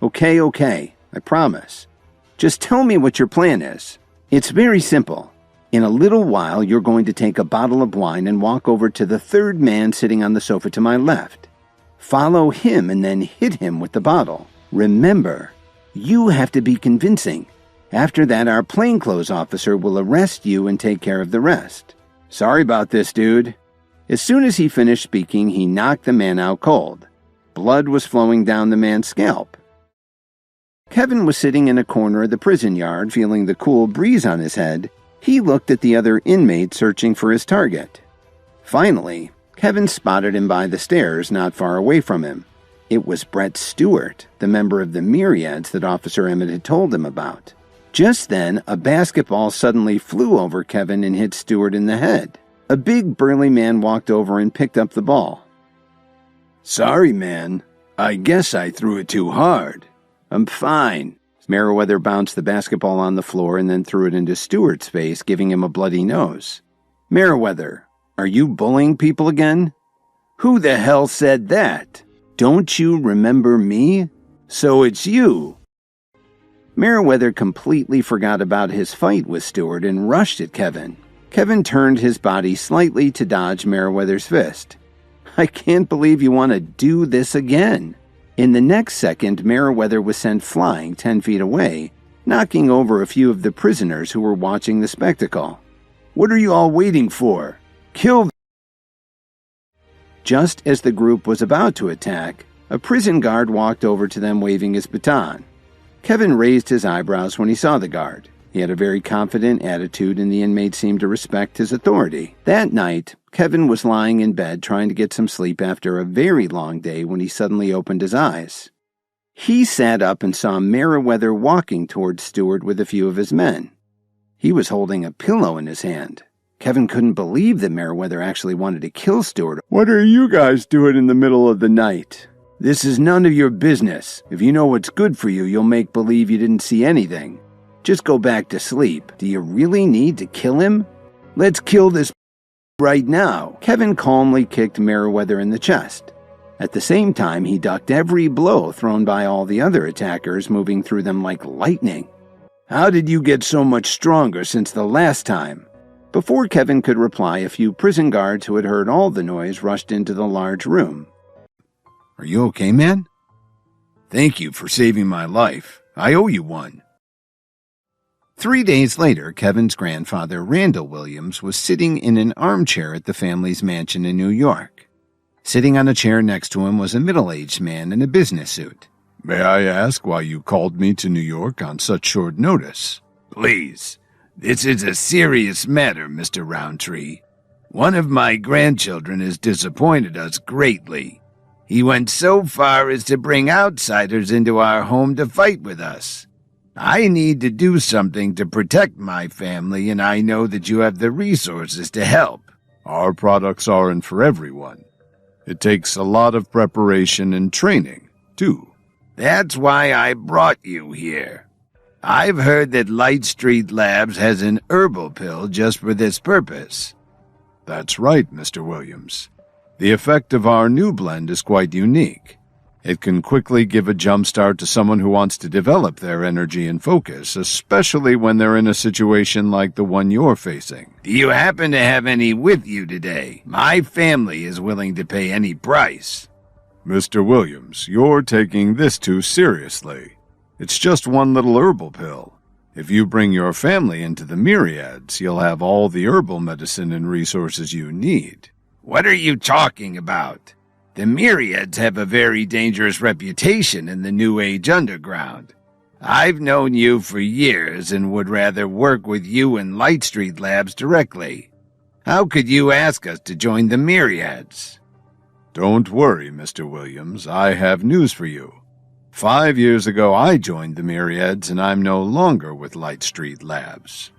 Okay, I promise. Just tell me what your plan is. It's very simple. In a little while, you're going to take a bottle of wine and walk over to the third man sitting on the sofa to my left. Follow him and then hit him with the bottle. Remember, you have to be convincing. After that, our plainclothes officer will arrest you and take care of the rest. Sorry about this, dude. As soon as he finished speaking, he knocked the man out cold. Blood was flowing down the man's scalp. Kevin was sitting in a corner of the prison yard, feeling the cool breeze on his head. He looked at the other inmate searching for his target. Finally, Kevin spotted him by the stairs not far away from him. It was Brett Stewart, the member of the Myriads that Officer Emmett had told him about. Just then, a basketball suddenly flew over Kevin and hit Stewart in the head. A big burly man walked over and picked up the ball. Sorry, man. I guess I threw it too hard. I'm fine. Merriweather bounced the basketball on the floor and then threw it into Stewart's face, giving him a bloody nose. Merriweather, are you bullying people again? Who the hell said that? Don't you remember me? So it's you. Merriweather completely forgot about his fight with Stewart and rushed at Kevin. Kevin turned his body slightly to dodge Merriweather's fist. I can't believe you want to do this again. In the next second, Merriweather was sent flying 10 feet away, knocking over a few of the prisoners who were watching the spectacle. What are you all waiting for? Kill them! Just as the group was about to attack, a prison guard walked over to them waving his baton. Kevin raised his eyebrows when he saw the guard. He had a very confident attitude and the inmate seemed to respect his authority. That night, Kevin was lying in bed trying to get some sleep after a very long day when he suddenly opened his eyes. He sat up and saw Merriweather walking towards Stewart with a few of his men. He was holding a pillow in his hand. Kevin couldn't believe that Merriweather actually wanted to kill Stewart. What are you guys doing in the middle of the night? This is none of your business. If you know what's good for you, you'll make believe you didn't see anything. Just go back to sleep. Do you really need to kill him? Let's kill this right now. Kevin calmly kicked Merriweather in the chest. At the same time, he ducked every blow thrown by all the other attackers, moving through them like lightning. How did you get so much stronger since the last time? Before Kevin could reply, a few prison guards who had heard all the noise rushed into the large room. Are you okay, man? Thank you for saving my life. I owe you one. 3 days later, Kevin's grandfather, Randall Williams, was sitting in an armchair at the family's mansion in New York. Sitting on a chair next to him was a middle-aged man in a business suit. May I ask why you called me to New York on such short notice? Please, this is a serious matter, Mr. Roundtree. One of my grandchildren has disappointed us greatly. He went so far as to bring outsiders into our home to fight with us. I need to do something to protect my family, and I know that you have the resources to help. Our products aren't for everyone. It takes a lot of preparation and training, too. That's why I brought you here. I've heard that Light Street Labs has an herbal pill just for this purpose. That's right, Mr. Williams. The effect of our new blend is quite unique. It can quickly give a jump start to someone who wants to develop their energy and focus, especially when they're in a situation like the one you're facing. Do you happen to have any with you today? My family is willing to pay any price. Mr. Williams, you're taking this too seriously. It's just one little herbal pill. If you bring your family into the Myriads, you'll have all the herbal medicine and resources you need. What are you talking about? The Myriads have a very dangerous reputation in the New Age underground. I've known you for years and would rather work with you and Light Street Labs directly. How could you ask us to join the Myriads? Don't worry, Mr. Williams. I have news for you. 5 years ago, I joined the Myriads, and I'm no longer with Light Street Labs.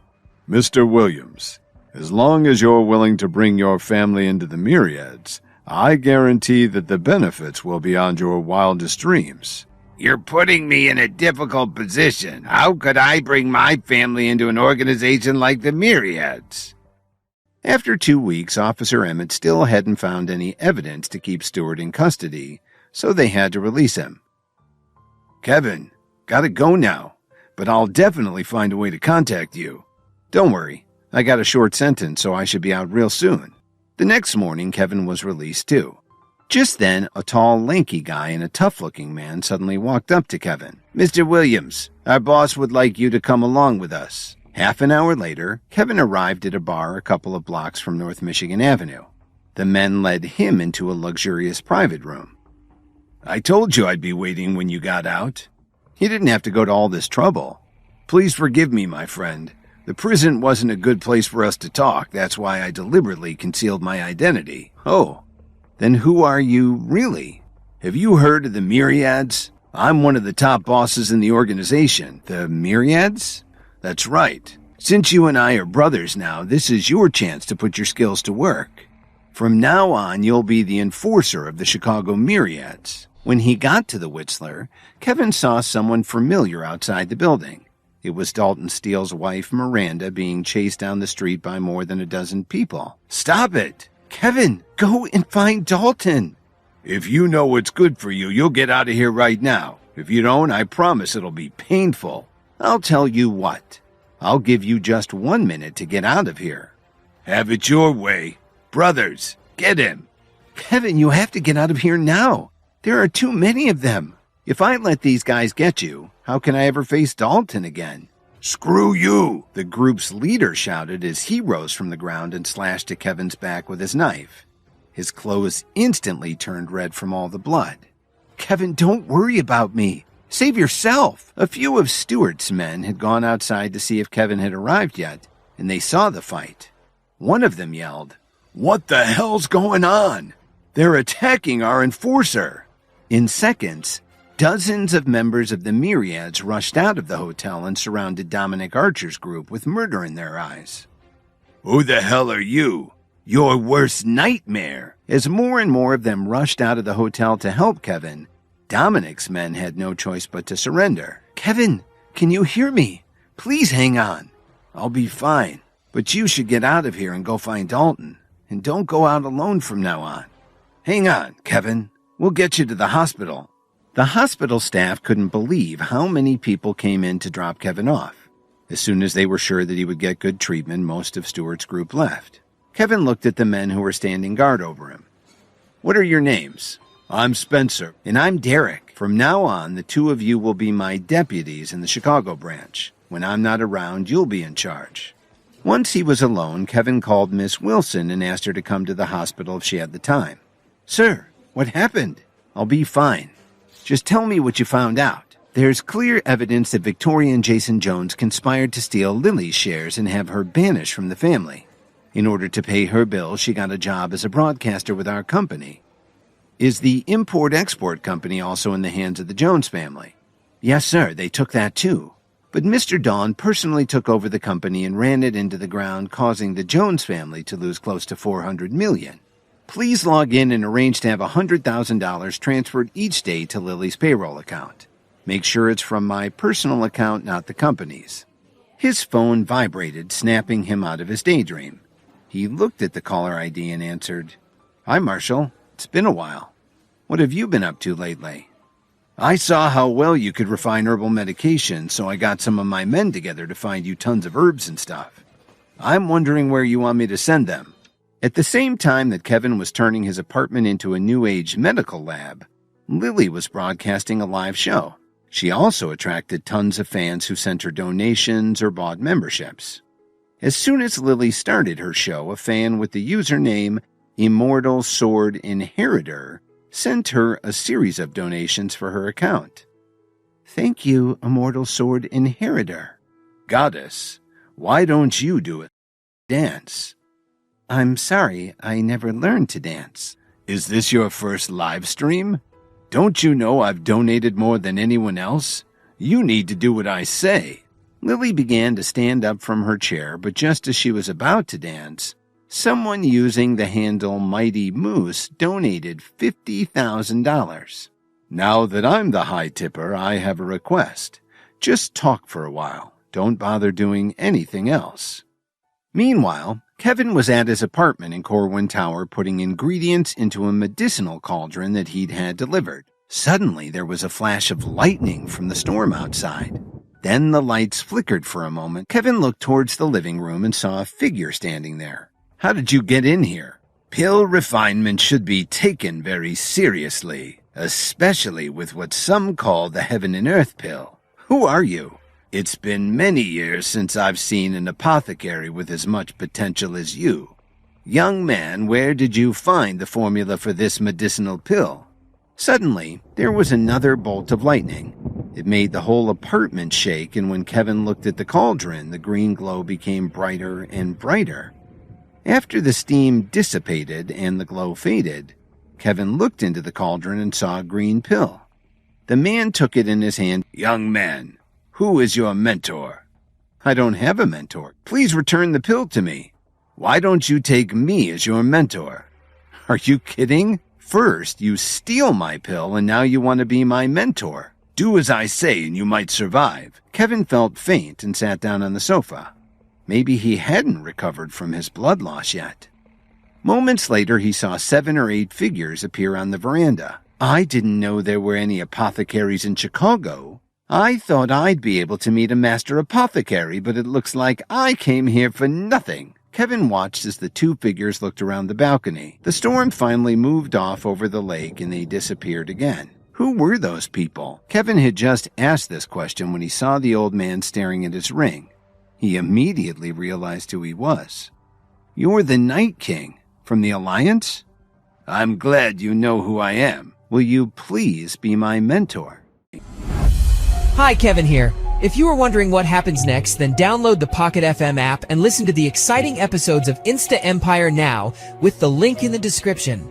Mr. Williams, as long as you're willing to bring your family into the Myriads, I guarantee that the benefits will be beyond your wildest dreams. You're putting me in a difficult position. How could I bring my family into an organization like the Myriads? After 2 weeks, Officer Emmett still hadn't found any evidence to keep Stewart in custody, so they had to release him. Kevin, gotta go now, but I'll definitely find a way to contact you. Don't worry, I got a short sentence, so I should be out real soon. The next morning, Kevin was released too. Just then, a tall, lanky guy and a tough-looking man suddenly walked up to Kevin. Mr. Williams, our boss would like you to come along with us. Half an hour later, Kevin arrived at a bar a couple of blocks from North Michigan Avenue. The men led him into a luxurious private room. I told you I'd be waiting when you got out. You didn't have to go to all this trouble. Please forgive me, my friend. The prison wasn't a good place for us to talk. That's why I deliberately concealed my identity. Oh, then who are you really? Have you heard of the Myriads? I'm one of the top bosses in the organization. The Myriads? That's right. Since you and I are brothers now, this is your chance to put your skills to work. From now on, you'll be the enforcer of the Chicago Myriads. When he got to the Whistler, Kevin saw someone familiar outside the building. It was Dalton Steele's wife, Miranda, being chased down the street by more than a dozen people. Stop it! Kevin, go and find Dalton! If you know what's good for you, you'll get out of here right now. If you don't, I promise it'll be painful. I'll tell you what. I'll give you just 1 minute to get out of here. Have it your way. Brothers, get him. Kevin, you have to get out of here now. There are too many of them. If I let these guys get you, how can I ever face Dalton again? Screw you, the group's leader shouted as he rose from the ground and slashed at Kevin's back with his knife. His clothes instantly turned red from all the blood. Kevin, don't worry about me. Save yourself. A few of Stewart's men had gone outside to see if Kevin had arrived yet, and they saw the fight. One of them yelled, "What the hell's going on? They're attacking our enforcer." In seconds, dozens of members of the Myriads rushed out of the hotel and surrounded Dominic Archer's group with murder in their eyes. Who the hell are you? Your worst nightmare. As more and more of them rushed out of the hotel to help Kevin, Dominic's men had no choice but to surrender. Kevin, can you hear me? Please hang on. I'll be fine, but you should get out of here and go find Dalton. And don't go out alone from now on. Hang on, Kevin. We'll get you to the hospital. The hospital staff couldn't believe how many people came in to drop Kevin off. As soon as they were sure that he would get good treatment, most of Stewart's group left. Kevin looked at the men who were standing guard over him. What are your names? I'm Spencer. And I'm Derek. From now on, the two of you will be my deputies in the Chicago branch. When I'm not around, you'll be in charge. Once he was alone, Kevin called Miss Wilson and asked her to come to the hospital if she had the time. Sir, what happened? I'll be fine. Just tell me what you found out. There's clear evidence that Victoria and Jason Jones conspired to steal Lily's shares and have her banished from the family. In order to pay her bill, she got a job as a broadcaster with our company. Is the import-export company also in the hands of the Jones family? Yes, sir, they took that too. But Mr. Dawn personally took over the company and ran it into the ground, causing the Jones family to lose close to $400 million. Please log in and arrange to have $100,000 transferred each day to Lily's payroll account. Make sure it's from my personal account, not the company's. His phone vibrated, snapping him out of his daydream. He looked at the caller ID and answered, Hi, Marshall. It's been a while. What have you been up to lately? I saw how well you could refine herbal medication, so I got some of my men together to find you tons of herbs and stuff. I'm wondering where you want me to send them. At the same time that Kevin was turning his apartment into a New Age medical lab, Lily was broadcasting a live show. She also attracted tons of fans who sent her donations or bought memberships. As soon as Lily started her show, a fan with the username Immortal Sword Inheritor sent her a series of donations for her account. Thank you, Immortal Sword Inheritor. Goddess, why don't you do it? Dance. I'm sorry, I never learned to dance. Is this your first live stream? Don't you know I've donated more than anyone else? You need to do what I say. Lily began to stand up from her chair, but just as she was about to dance, someone using the handle Mighty Moose donated $50,000. Now that I'm the high tipper, I have a request. Just talk for a while. Don't bother doing anything else. Meanwhile, Kevin was at his apartment in Corwin Tower putting ingredients into a medicinal cauldron that he'd had delivered. Suddenly, there was a flash of lightning from the storm outside. Then the lights flickered for a moment. Kevin looked towards the living room and saw a figure standing there. "How did you get in here?" "Pill refinement should be taken very seriously, especially with what some call the heaven and earth pill. Who are you?" "It's been many years since I've seen an apothecary with as much potential as you. Young man, where did you find the formula for this medicinal pill?" Suddenly, there was another bolt of lightning. It made the whole apartment shake, and when Kevin looked at the cauldron, the green glow became brighter and brighter. After the steam dissipated and the glow faded, Kevin looked into the cauldron and saw a green pill. The man took it in his hand. "Young man, who is your mentor?" "I don't have a mentor. Please return the pill to me." "Why don't you take me as your mentor?" "Are you kidding? First, you steal my pill, and now you want to be my mentor. Do as I say, and you might survive." Kevin felt faint and sat down on the sofa. Maybe he hadn't recovered from his blood loss yet. Moments later, he saw 7 or 8 figures appear on the veranda. "I didn't know there were any apothecaries in Chicago. I thought I'd be able to meet a master apothecary, but it looks like I came here for nothing." Kevin watched as the 2 figures looked around the balcony. The storm finally moved off over the lake and they disappeared again. Who were those people? Kevin had just asked this question when he saw the old man staring at his ring. He immediately realized who he was. "You're the Night King from the Alliance?" "I'm glad you know who I am. Will you please be my mentor?" Hi, Kevin here. If you are wondering what happens next, then download the Pocket FM app and listen to the exciting episodes of InstaEmpire now with the link in the description.